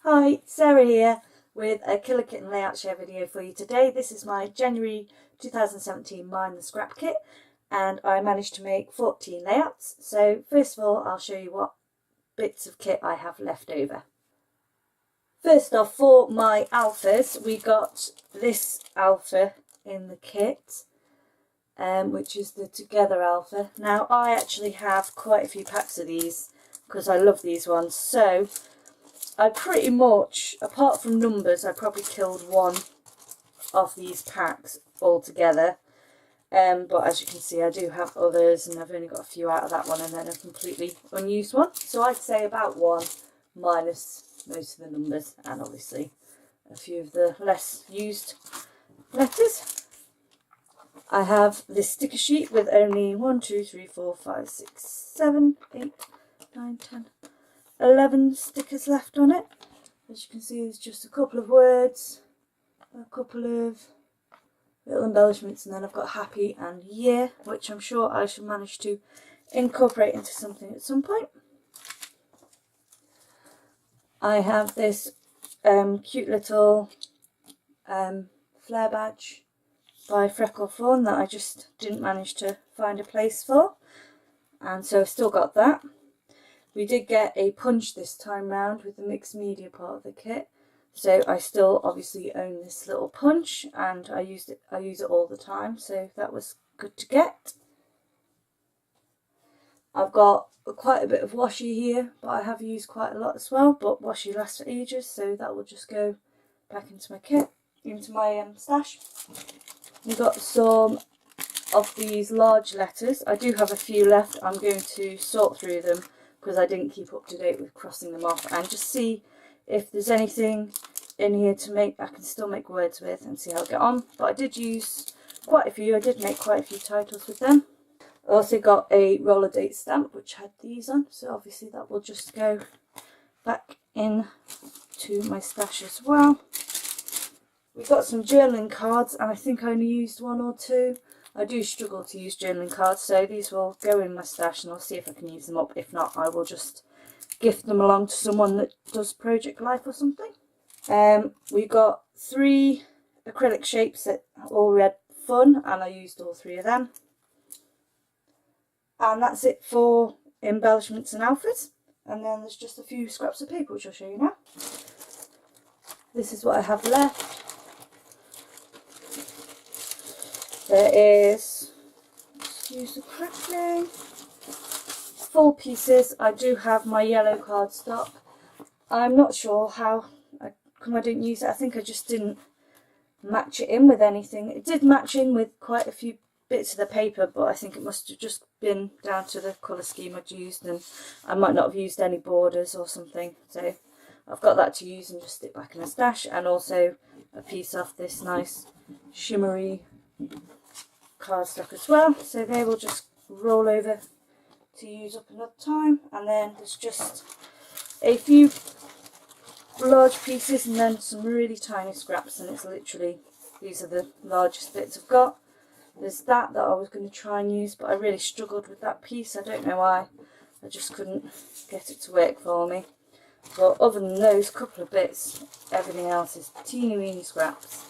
Hi, Sarah here with a Killer Kitten layout share video for you today. This is my January 2017 Mind the Scrap kit and I managed to make 14 layouts. So first of all I'll show you what bits of kit I have left over. First off, for my alphas, we got this alpha in the kit, which is the Together alpha. Now I actually have quite a few packs of these because I love these ones, so I pretty much, apart from numbers, I probably killed one of these packs altogether. But as you can see, I do have others, and I've only got a few out of that one, and then a completely unused one. So I'd say about one, minus most of the numbers, and obviously a few of the less used letters. I have this sticker sheet with only 1, 2, 3, 4, 5, 6, 7, 8, 9, 10, 11 stickers left on it. As you can see, there's just a couple of words, a couple of little embellishments, and then I've got happy and year, which I'm sure I shall manage to incorporate into something at some point. I have this cute little flare badge by Freckle Fawn that I just didn't manage to find a place for, and so I've still got that. We did get a punch this time round with the mixed media part of the kit, so I still obviously own this little punch, and I use it all the time, so that was good to get. I've got quite a bit of washi here, but I have used quite a lot as well, but washi lasts for ages, so that will just go back into my kit, into my stash. We've got some of these large letters. I do have a few left. I'm going to sort through them because I didn't keep up to date with crossing them off, and just see if there's anything in here to make I can still make words with and see how I get on. But I did use quite a few. I did make quite a few titles with them. I also got a roller date stamp which had these on, so obviously that will just go back in to my stash as well. We got some journaling cards, and I think I only used one or two. I do struggle to use journaling cards, so these will go in my stash and I'll see if I can use them up. If not, I will just gift them along to someone that does Project Life or something. We got 3 acrylic shapes that all read fun, and I used all 3 of them. And that's it for embellishments and alphas. And then there's just a few scraps of paper which I'll show you now. This is what I have left. There is, excuse the crackling, 4 pieces. I do have my yellow cardstock. I'm not sure how come I didn't use it. I think I just didn't match it in with anything. It did match in with quite a few bits of the paper, but I think it must have just been down to the colour scheme I'd used, and I might not have used any borders or something. So I've got that to use and just stick back in the stash, and also a piece off this nice shimmery cardstock as well, so they will just roll over to use up another time. And then there's just a few large pieces and then some really tiny scraps, and it's literally, these are the largest bits I've got. There's that I was going to try and use, but I really struggled with that piece. I don't know why, I just couldn't get it to work for me. But other than those couple of bits, everything else is teeny weeny scraps.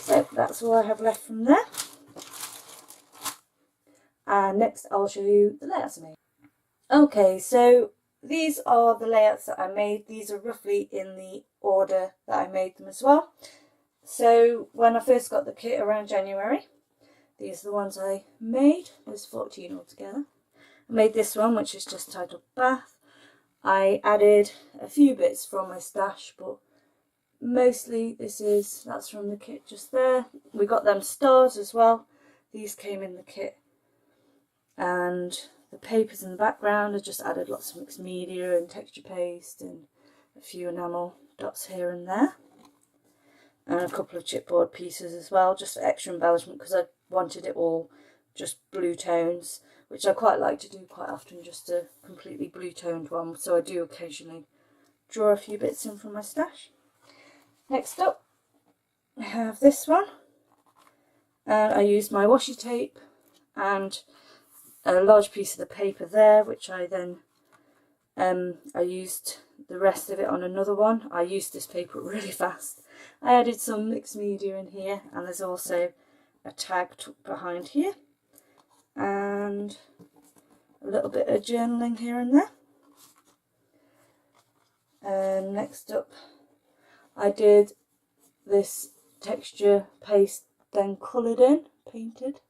So that's all I have left from there. And next I'll show you the layouts I made. Okay, so these are the layouts that I made. These are roughly in the order that I made them as well. So when I first got the kit around January, these are the ones I made. There's 14 altogether. I made this one, which is just titled Bath. I added a few bits from my stash, but mostly that's from the kit just there. We got them stars as well. These came in the kit. And the papers in the background, I just added lots of mixed media and texture paste and a few enamel dots here and there. And a couple of chipboard pieces as well, just for extra embellishment, because I wanted it all just blue tones, which I quite like to do quite often, just a completely blue toned one. So I do occasionally draw a few bits in from my stash. Next up, I have this one, and I used my washi tape and a large piece of the paper there, which I then I used the rest of it on another one. I used this paper really fast. I added some mixed media in here, and there's also a tag tucked behind here, and a little bit of journaling here and there. Next up, I did this texture paste, then coloured in, painted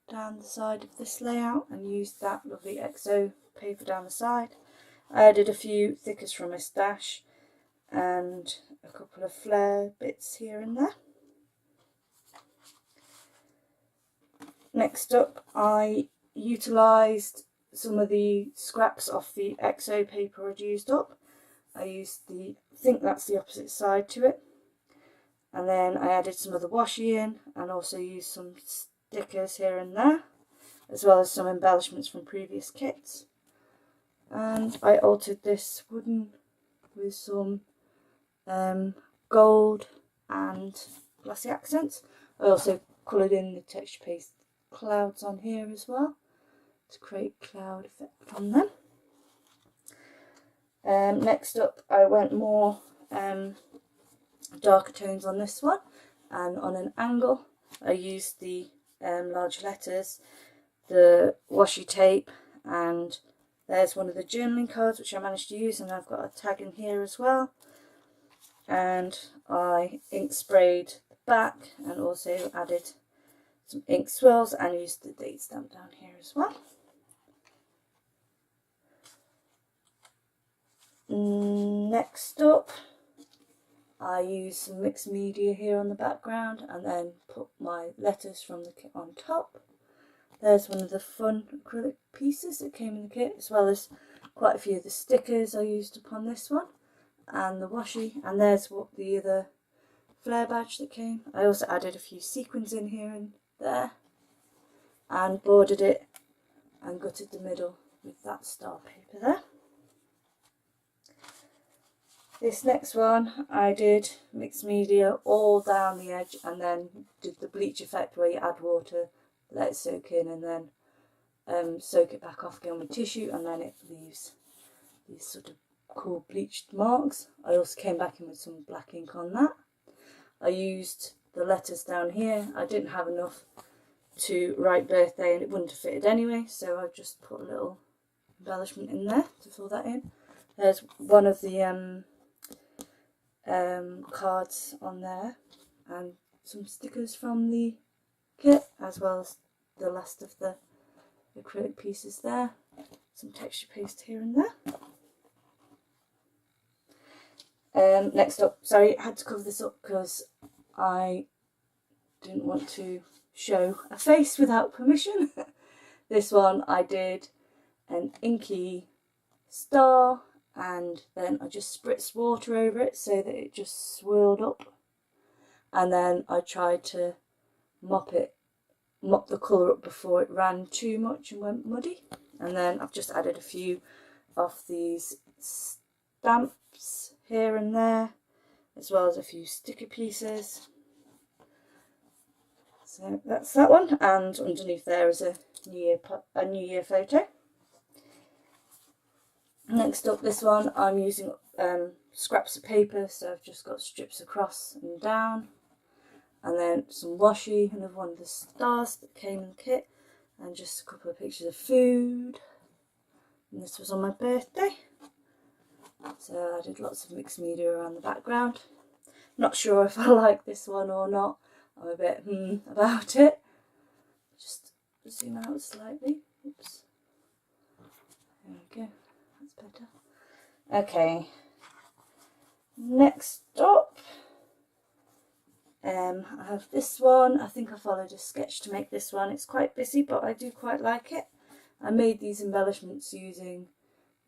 down the side of this layout, and used that lovely XO paper down the side. I added a few thickers from my stash and a couple of flare bits here and there. Next up, I utilised some of the scraps off the XO paper I'd used up. I used I think that's the opposite side to it. And then I added some of the washi in, and also used some stickers here and there, as well as some embellishments from previous kits. And I altered this wooden with some gold and glassy accents. I also coloured in the texture paste clouds on here as well to create cloud effect on them. Next up, I went more darker tones on this one, and on an angle I used the large letters, the washi tape, and there's one of the journaling cards which I managed to use, and I've got a tag in here as well. And I ink sprayed the back and also added some ink swirls and used the date stamp down here as well. Next up, I used some mixed media here on the background, and then put my letters from the kit on top. There's one of the fun acrylic pieces that came in the kit, as well as quite a few of the stickers I used upon this one, and the washi. And there's what the other flare badge that came. I also added a few sequins in here and there, and bordered it and gutted the middle with that star paper there. This next one, I did mixed media all down the edge, and then did the bleach effect where you add water, let it soak in, and then soak it back off again with tissue, and then it leaves these sort of cool bleached marks. I also came back in with some black ink on that. I used the letters down here. I didn't have enough to write birthday, and it wouldn't have fitted anyway, so I just put a little embellishment in there to fill that in. There's one of the cards on there, and some stickers from the kit, as well as the last of the acrylic pieces there. Some texture paste here and there. Next up, sorry, I had to cover this up because I didn't want to show a face without permission. This one I did an inky star, and then I just spritzed water over it so that it just swirled up, and then I tried to mop the colour up before it ran too much and went muddy. And then I've just added a few of these stamps here and there, as well as a few sticker pieces. So that's that one, and underneath there is a New Year photo. Next up, this one I'm using scraps of paper, so I've just got strips across and down, and then some washi, another one of the stars that came in the kit, and just a couple of pictures of food. And this was on my birthday, so I did lots of mixed media around the background. Not sure if I like this one or not. I'm a bit about it. Just zoom out slightly. Oops. There we go. That's better. Okay. Next up, I have this one. I think I followed a sketch to make this one. It's quite busy, but I do quite like it. I made these embellishments using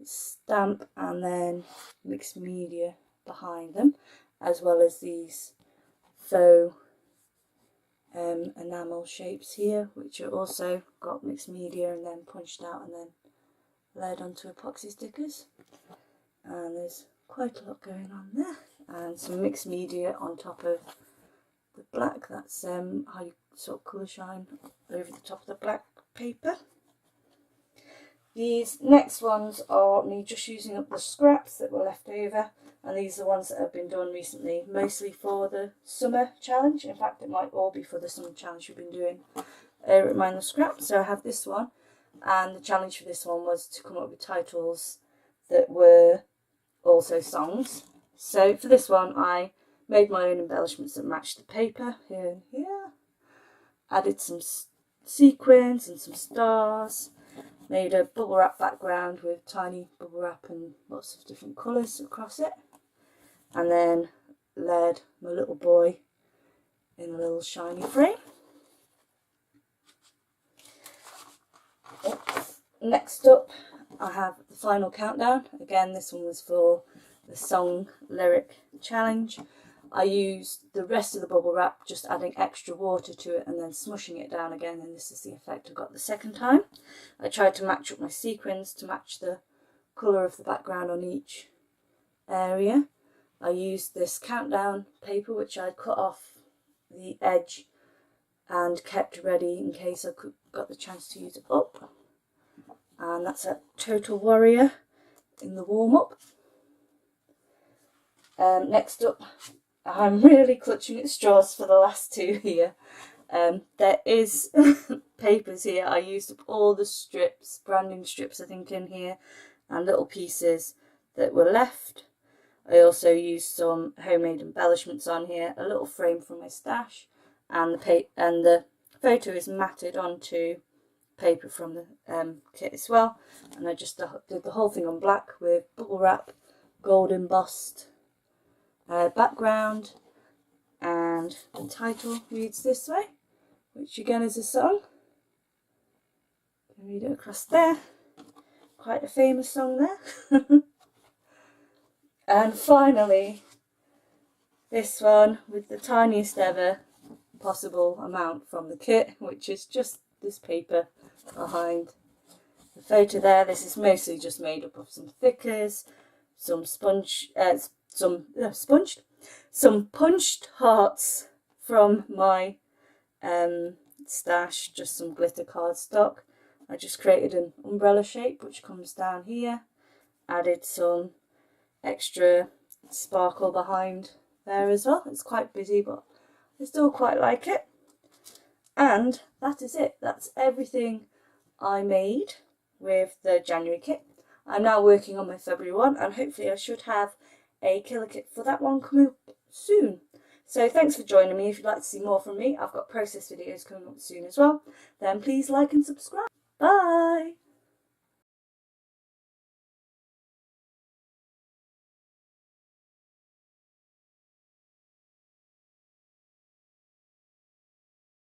stamp and then mixed media behind them, as well as these faux enamel shapes here, which are also got mixed media and then punched out and then layered onto epoxy stickers. And there's quite a lot going on there, and some mixed media on top of the black. That's how you sort of colour shine over the top of the black paper. These next ones are me just using up the scraps that were left over, and these are the ones that have been done recently, mostly for the summer challenge. In fact, it might all be for the summer challenge we've been doing at Mind the Scraps. So I have this one, and the challenge for this one was to come up with titles that were also songs. So for this one, I made my own embellishments that matched the paper here and here, added some sequins and some stars, made a bubble wrap background with tiny bubble wrap and lots of different colours across it, and then led my little boy in a little shiny frame. Next up, I have the final countdown. Again, this one was for the song lyric challenge. I used the rest of the bubble wrap, just adding extra water to it and then smushing it down again, and this is the effect I got the second time. I tried to match up my sequins to match the colour of the background on each area. I used this countdown paper which I cut off the edge and kept ready in case I got the chance to use it up. And that's a Total Warrior in the warm-up. Next up, I'm really clutching at straws for the last two here. There is papers here. I used up all the strips, branding strips I think in here, and little pieces that were left. I also used some homemade embellishments on here, a little frame from my stash, and the photo is matted onto paper from the kit as well. And I just did the whole thing on black with bubble wrap, gold embossed background, and the title reads this way, which again is a song. Can read it across there. Quite a famous song there. And finally, this one with the tiniest ever possible amount from the kit, which is just this paper behind the photo there. This is mostly just made up of some thickers, some some punched hearts from my stash, just some glitter cardstock. I just created an umbrella shape which comes down here, added some extra sparkle behind there as well. It's quite busy, but I still quite like it. And that is it. That's everything I made with the January kit. I'm now working on my February one, and hopefully I should have a killer kit for that one coming up soon. So thanks for joining me. If you'd like to see more from me, I've got process videos coming up soon as well. Then please like and subscribe. Bye!